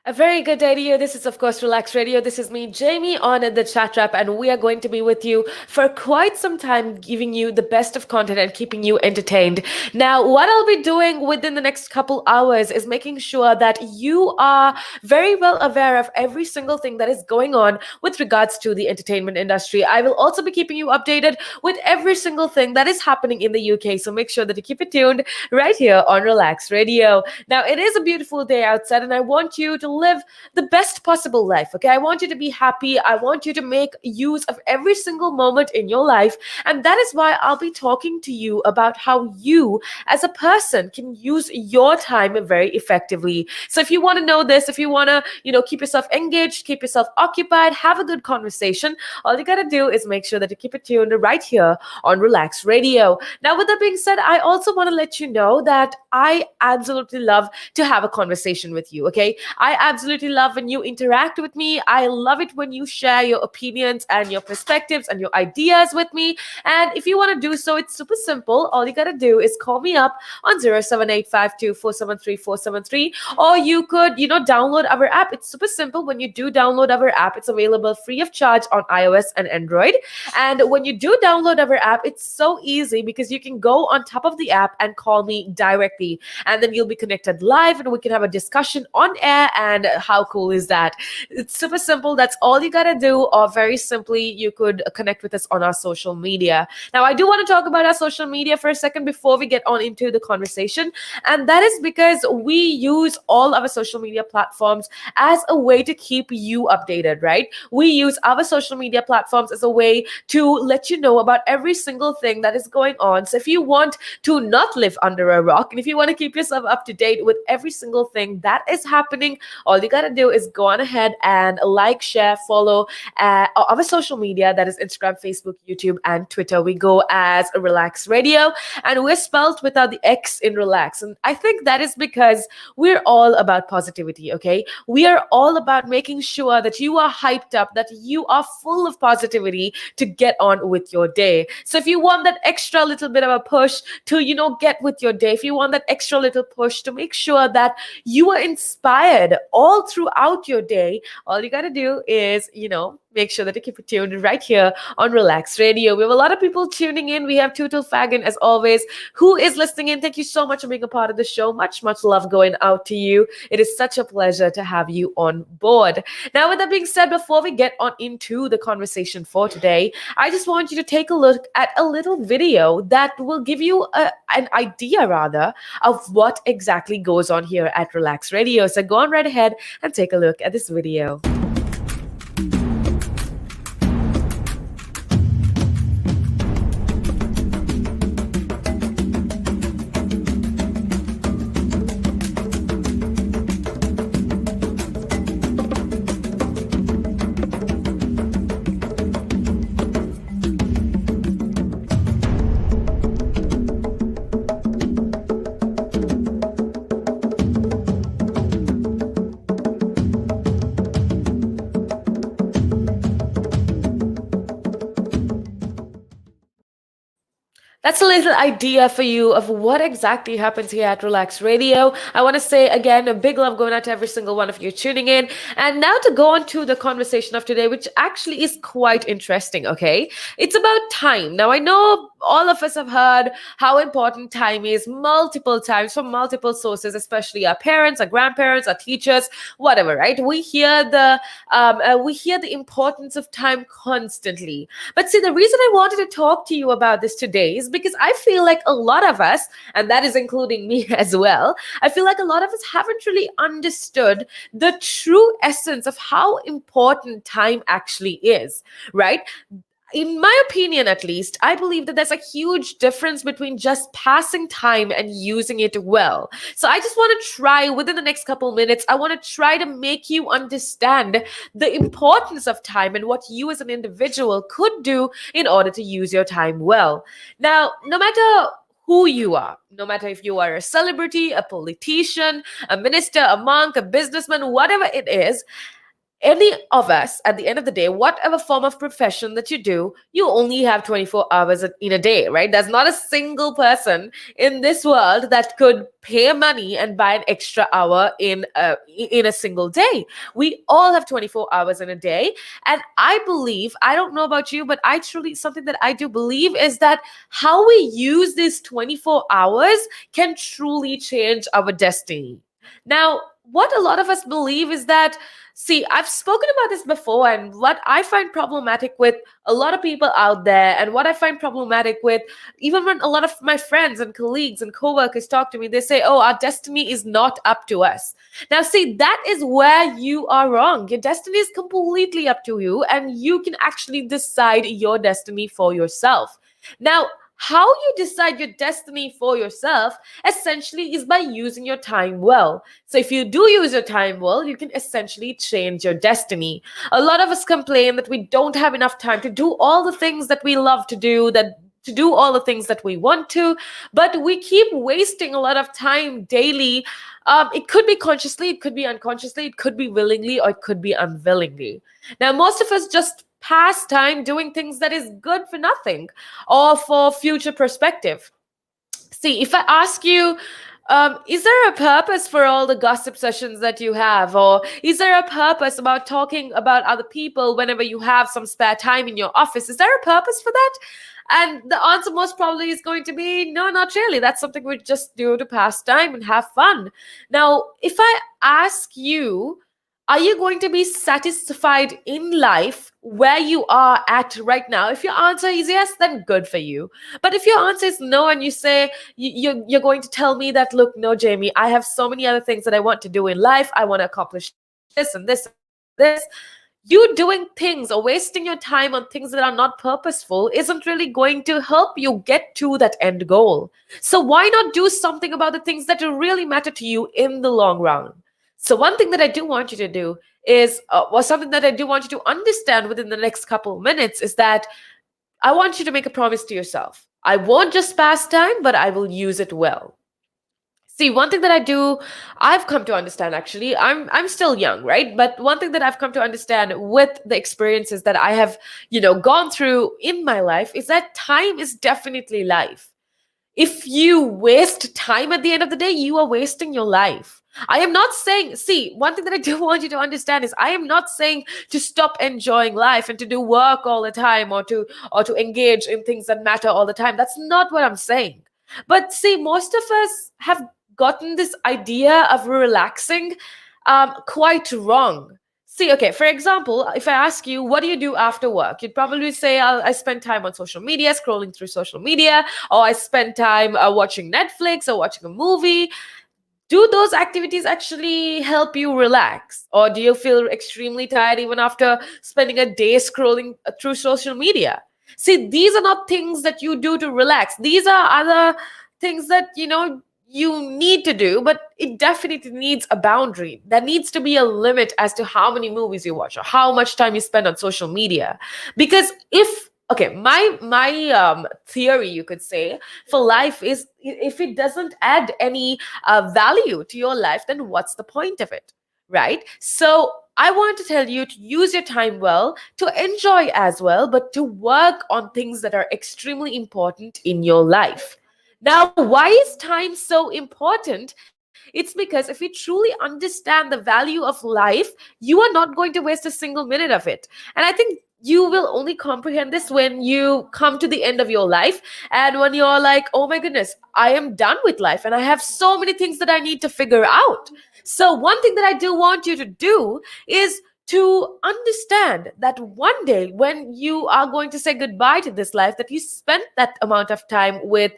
A very good day to you. This is, of course, Relax Radio. This is me, Jamie, on the chat trap, and we are going to be with you for quite some time, giving you the best of content and keeping you entertained. Now, what I'll be doing within the next couple hours is making sure that you are very well aware of every single thing that is going on with regards to the entertainment industry. I will also be keeping you updated with every single thing that is happening in the UK. So make sure that you keep it tuned right here on Relax Radio. Now, it is a beautiful day outside, and I want you to live the best possible life. Okay, I want you to be happy. I want you to make use of every single moment in your life, and that is why I'll be talking to you about how you, as a person, can use your time very effectively. So, if you want to know this, if you want to, keep yourself engaged, keep yourself occupied, have a good conversation, all you got to do is make sure that you keep it tuned right here on Relax Radio. Now, with that being said, I also want to let you know that I absolutely love to have a conversation with you. Okay, I absolutely love when you interact with me. I love it when you share your opinions and your perspectives and your ideas with me. And if you want to do so, it's super simple. All you got to do is call me up on 07852473473, or you could, download our app. It's super simple. When you do download our app, it's available free of charge on iOS and Android. And when you do download our app, it's so easy because you can go on top of the app and call me directly. And then you'll be connected live and we can have a discussion on air. And how cool is that? It's super simple. That's all you got to do. Or very simply, you could connect with us on our social media. Now, I do want to talk about our social media for a second before we get on into the conversation. And that is because we use all our social media platforms as a way to keep you updated, right? We use our social media platforms as a way to let you know about every single thing that is going on. So if you want to not live under a rock, and if you want to keep yourself up to date with every single thing that is happening, all you got to do is go on ahead and like, share, follow our social media. That is Instagram, Facebook, YouTube, and Twitter. We go as Relax Radio, and we're spelled without the X in Relax. And I think that is because we're all about positivity, okay? We are all about making sure that you are hyped up, that you are full of positivity to get on with your day. So if you want that extra little bit of a push to, get with your day, if you want that extra little push to make sure that you are inspired all throughout your day, all you got to do is, make sure that you keep it tuned right here on Relax Radio. We have a lot of people tuning in. We have Tutul Fagan, as always, who is listening in. Thank you so much for being a part of the show. Much, much love going out to you. It is such a pleasure to have you on board. Now, with that being said, before we get on into the conversation for today, I just want you to take a look at a little video that will give you an idea, rather, of what exactly goes on here at Relax Radio. So go on right ahead and take a look at this video. That's a little idea for you of what exactly happens here at Relax Radio. I want to say again, a big love going out to every single one of you tuning in. And now to go on to the conversation of today, which actually is quite interesting, okay? It's about time. Now, I know all of us have heard how important time is multiple times from multiple sources, especially our parents, our grandparents, our teachers, whatever, right? We hear the importance of time constantly. But see, the reason I wanted to talk to you about this today is because I feel like a lot of us, and that is including me as well, I feel like a lot of us haven't really understood the true essence of how important time actually is, right? In my opinion, at least, I believe that there's a huge difference between just passing time and using it well. So I just want to try within the next couple minutes, I want to try to make you understand the importance of time and what you as an individual could do in order to use your time well. Now, no matter who you are, no matter if you are a celebrity, a politician, a minister, a monk, a businessman, whatever it is, any of us, at the end of the day, whatever form of profession that you do, you only have 24 hours in a day, right? There's not a single person in this world that could pay money and buy an extra hour in a single day. We all have 24 hours in a day. And I believe, I don't know about you, but I truly, something that I do believe is that how we use these 24 hours can truly change our destiny. Now, what a lot of us believe is that, see, I've spoken about this before, and what I find problematic with a lot of people out there, and what I find problematic with even when a lot of my friends and colleagues and coworkers talk to me, they say, oh, our destiny is not up to us. Now, see, that is where you are wrong. Your destiny is completely up to you, and you can actually decide your destiny for yourself. Now, how you decide your destiny for yourself essentially is by using your time well. So if you do use your time well, you can essentially change your destiny. A lot of us complain that we don't have enough time to do all the things that we love to do, that to do all the things that we want to, but we keep wasting a lot of time daily. It could be consciously, it could be unconsciously, it could be willingly, or it could be unwillingly. Now, most of us just pass time doing things that is good for nothing or for future perspective. See, if I ask you, is there a purpose for all the gossip sessions that you have? Or is there a purpose about talking about other people whenever you have some spare time in your office? Is there a purpose for that? And the answer most probably is going to be no, not really. That's something we just do to pass time and have fun. Now, if I ask you, are you going to be satisfied in life where you are at right now? If your answer is yes, then good for you. But if your answer is no, and you say you're going to tell me that, look, no, Jamie, I have so many other things that I want to do in life. I want to accomplish this and this and this. You doing things or wasting your time on things that are not purposeful isn't really going to help you get to that end goal. So why not do something about the things that really matter to you in the long run? So one thing that I do want you to do is, or something that I do want you to understand within the next couple of minutes, is that I want you to make a promise to yourself. I won't just pass time, but I will use it well. See, one thing that I've come to understand, actually, I'm still young, right? But one thing that I've come to understand with the experiences that I have, gone through in my life is that time is definitely life. If you waste time at the end of the day, you are wasting your life. I am not saying, see, one thing that I do want you to understand is I am not saying to stop enjoying life and to do work all the time, or to engage in things that matter all the time. That's not what I'm saying. But see, most of us have gotten this idea of relaxing quite wrong. See, okay, for example, if I ask you, what do you do after work? You'd probably say, I spend time on social media, scrolling through social media, or I spend time watching Netflix or watching a movie. Do those activities actually help you relax? Or do you feel extremely tired even after spending a day scrolling through social media? See, these are not things that you do to relax. These are other things that, you need to do, but it definitely needs a boundary. There needs to be a limit as to how many movies you watch or how much time you spend on social media. Because my theory, you could say, for life is, if it doesn't add any value to your life, then what's the point of it, right? So I want to tell you to use your time well, to enjoy as well, but to work on things that are extremely important in your life. Now, why is time so important? It's because if you truly understand the value of life, you are not going to waste a single minute of it. And I think you will only comprehend this when you come to the end of your life, and when you're like, oh my goodness, I am done with life and I have so many things that I need to figure out. So one thing that I do want you to do is to understand that one day when you are going to say goodbye to this life, that you spent that amount of time with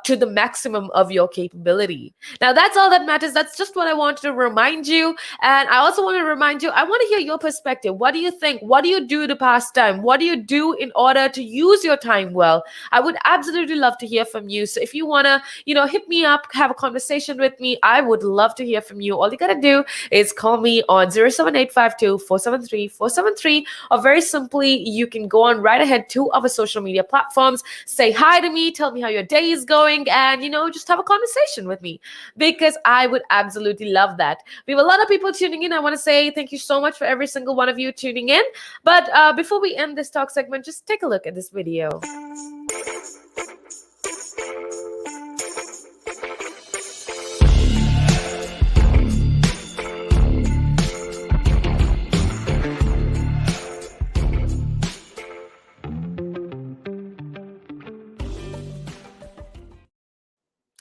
to the maximum of your capability. Now, that's all that matters. That's just what I wanted to remind you. And I also want to remind you, I want to hear your perspective. What do you think? What do you do to pass time? What do you do in order to use your time well? I would absolutely love to hear from you. So if you want to, hit me up, have a conversation with me, I would love to hear from you. All you got to do is call me on 07852 472-473-473, or very simply, you can go on right ahead to our social media platforms, say hi to me, tell me how your day is going, and just have a conversation with me, because I would absolutely love that. We have a lot of people tuning in. I want to say thank you so much for every single one of you tuning in. But before we end this talk segment, just take a look at this video.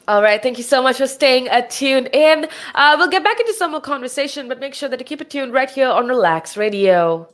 All right, thank you so much for staying tuned in. We'll get back into some more conversation, but make sure that you keep it tuned right here on Relax Radio.